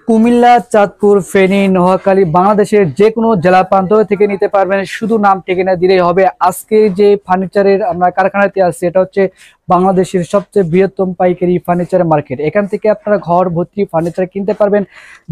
কুমিল্লা, চাঁদপুর, ফেনী, নোয়াখালী, বাংলাদেশের যে কোনো জেলা প্রান্ত থেকে নিতে পারবেন, শুধু নাম ঠিকানা দিলেই হবে। আজকে যে ফার্নিচারের আমরা কারখানাতে আছি, এটা হচ্ছে বাংলাদেশের সবচেয়ে বৃহত্তম পাইকারি ফার্নিচার মার্কেট। এখান থেকে আপনারা ঘর ভর্তি ফার্নিচার কিনতে পারবেন।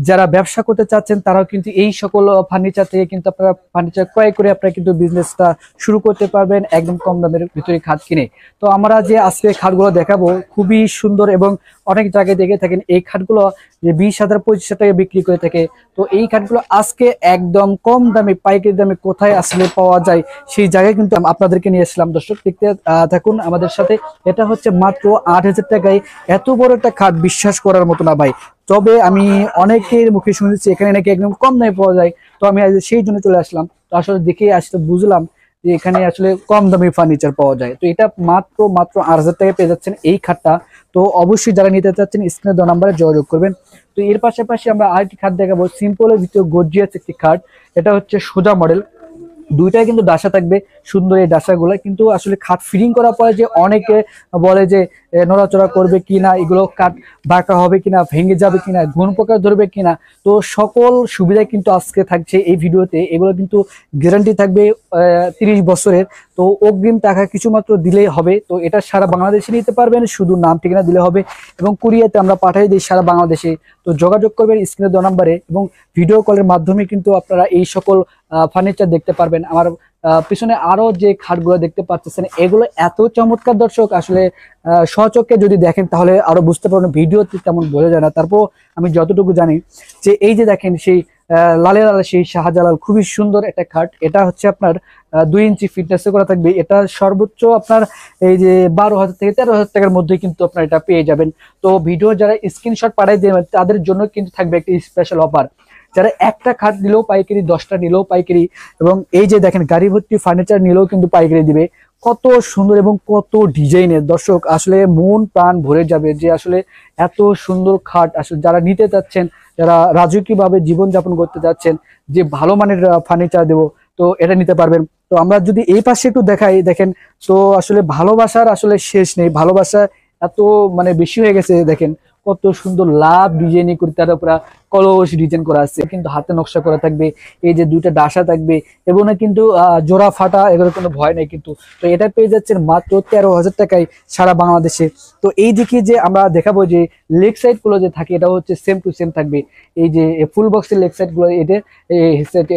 যারা ব্যবসা করতে চাচ্ছেন তারাও কিন্তু এই সকল ফার্নিচার থেকে কিন্তু আপনারা ফার্নিচার ক্রয় করে আপনারা কিন্তু বিজনেসটা শুরু করতে পারবেন একদম কম দামের ভিতরে খাট কিনে। তো আমরা যে আজকে খাটগুলো দেখাবো খুবই সুন্দর, এবং অনেক জায়গায় দেখে থাকেন এই খাটগুলো যে 20,000 25,000 টাকা বিক্রি করে থাকে। তো এই কাঠগুলো আজকে একদম কম দামে পাইকারি দামে কোথায় আসলে পাওয়া যায় সেই জায়গায় কিন্তু আপনাদেরকে নিয়ে এসলাম। দর্শক দেখতে থাকুন আমাদের সাথে। এটা হচ্ছে মাত্র 8,000 টাকায় এত বড় একটা খাট, বিশ্বাস করার মতো না ভাই। তবে আমি অনেকের মুখে শুনেছি এখানে নাকি একদম কম দামে পাওয়া যায়। তো আমি আজ সেই জন্য চলে আসলাম। তো আসলে দেখে আসলে বুঝলাম যে এখানে আসলে কম দামি ফার্নিচার পাওয়া যায়। তো এটা মাত্র মাত্র 8,000 টাকায় পেয়ে যাচ্ছেন এই খাটটা। তো অবশ্যই যারা নিতে চাচ্ছেন স্ক্রিনে দেওয়া নাম্বারে যোগাযোগ করবেন। তো এর পাশাপাশি আমরা আরেকটি খাট দেখাবো, সিম্পলের ভিতরে গর্জিয়াস একটি খাট। এটা হচ্ছে সোজা মডেল, দুইটাই কিন্তু ডাসা থাকবে, সুন্দর এই ডাসাগুলো। কিন্তু আসলে খাট ফিটিং করার পরে যে অনেকে বলে যে নড়াচড়া করবে কিনা, এগুলো কাঠ বাঁকা হবে কিনা, ভেঙে যাবে কিনা, ঘুণ পোকা ধরবে কিনা। তো সকল সুবিধা কিন্তু আজকে থাকছে এই ভিডিওতে। এগুলো কিন্তু গ্যারান্টি থাকবে 30 বছরের। তো অগ্রিম টাকা কিছু মাত্র দিলেই হবে। তো এটা সারা বাংলাদেশে নিতে পারবেন, শুধু নাম ঠিকানা দিলে হবে, এবং কুরিয়াতে আমরা পাঠিয়ে দিই সারা বাংলাদেশে। তো যোগাযোগ করবেন স্ক্রিনে দেওয়া নাম্বারে, এবং ভিডিও কলের মাধ্যমে কিন্তু আপনারা এই সকল ফার্নিচার দেখতে পারবেন। আমার পিছনে আরো যে খাটগুলো দেখতে পাচ্ছেন, এগুলো এত চমৎকার দর্শক, আসলে স্বচক্ষে যদি দেখেন তাহলে আরো বুঝতে পারবেন, ভিডিওতে তেমন বোঝা যায় না। তারপর আমি যতটুকু জানি যে এই যে দেখেন সেই লালে লালে সেই শাহজালাল, খুবই সুন্দর একটা খাট। এটা হচ্ছে আপনার 2 ইঞ্চি ফিটনেসে করা থাকবে। এটা সর্বোচ্চ আপনার এই যে 12,000 থেকে 13,000 টাকার মধ্যে কিন্তু আপনার এটা পেয়ে যাবেন। তো ভিডিও যারা স্ক্রিনশট পাঠিয়ে দেবেন তাদের জন্য কিন্তু থাকবে একটা স্পেশাল অফার। যারা একটা খাট নিলেও পাইকারি, 10টা নিলেও পাইকারি, এবং এই যে দেখেন গাড়ি ভর্তি ফার্নিচার নিলেও কিন্তু পাইকারি দিবে। কত সুন্দর এবং কত ডিজাইনের দর্শক, আসলে মন প্রাণ ভরে যাবে যে আসলে এত সুন্দর খাট আসলে যারা নিতে চাচ্ছেন, যারা রাজকীয় ভাবে জীবনযাপন করতে চাচ্ছেন, যে ভালো মানের ফার্নিচার দেবো, তো এটা নিতে পারবেন। তো আমরা যদি এই পাশে একটু দেখাই, দেখেন তো আসলে ভালোবাসার আসলে শেষ নেই। ভালোবাসা এত মানে বেশি হয়ে গেছে। দেখেন কত সুন্দর লাভ ডিজাইন করে তার উপর কলস ডিজাইন করা আছে, কিন্তু হাতে নকশা করা থাকবে। এই যে দুইটা ডাসা থাকবে, এবং কিন্তু জোড়া ফাটা, এগুলো কোনো ভয় নেই কিন্তু। তো এটা পেয়ে যাচ্ছেন মাত্র 13,000 টাকায় সারা বাংলাদেশে। তো এই দিকে যে আমরা দেখাবো যে লেগ সাইড গুলো যে থাকে, এটা হচ্ছে সেম টু সেম থাকবে। এই যে ফুল বক্সের লেগ সাইড গুলো, এটা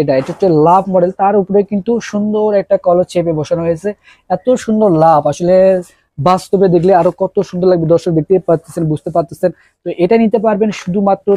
এটা হচ্ছে লাভ মডেল, তার উপরে কিন্তু সুন্দর একটা কলস চেপে বসানো হয়েছে। এত সুন্দর লাভ আসলে বাস্তবে দেখলে আরো কত সুন্দর লাগবে দর্শক, দেখতে পাচ্ছেন, বুঝতে পারতেছেন। তো এটা নিতে পারবেন শুধুমাত্র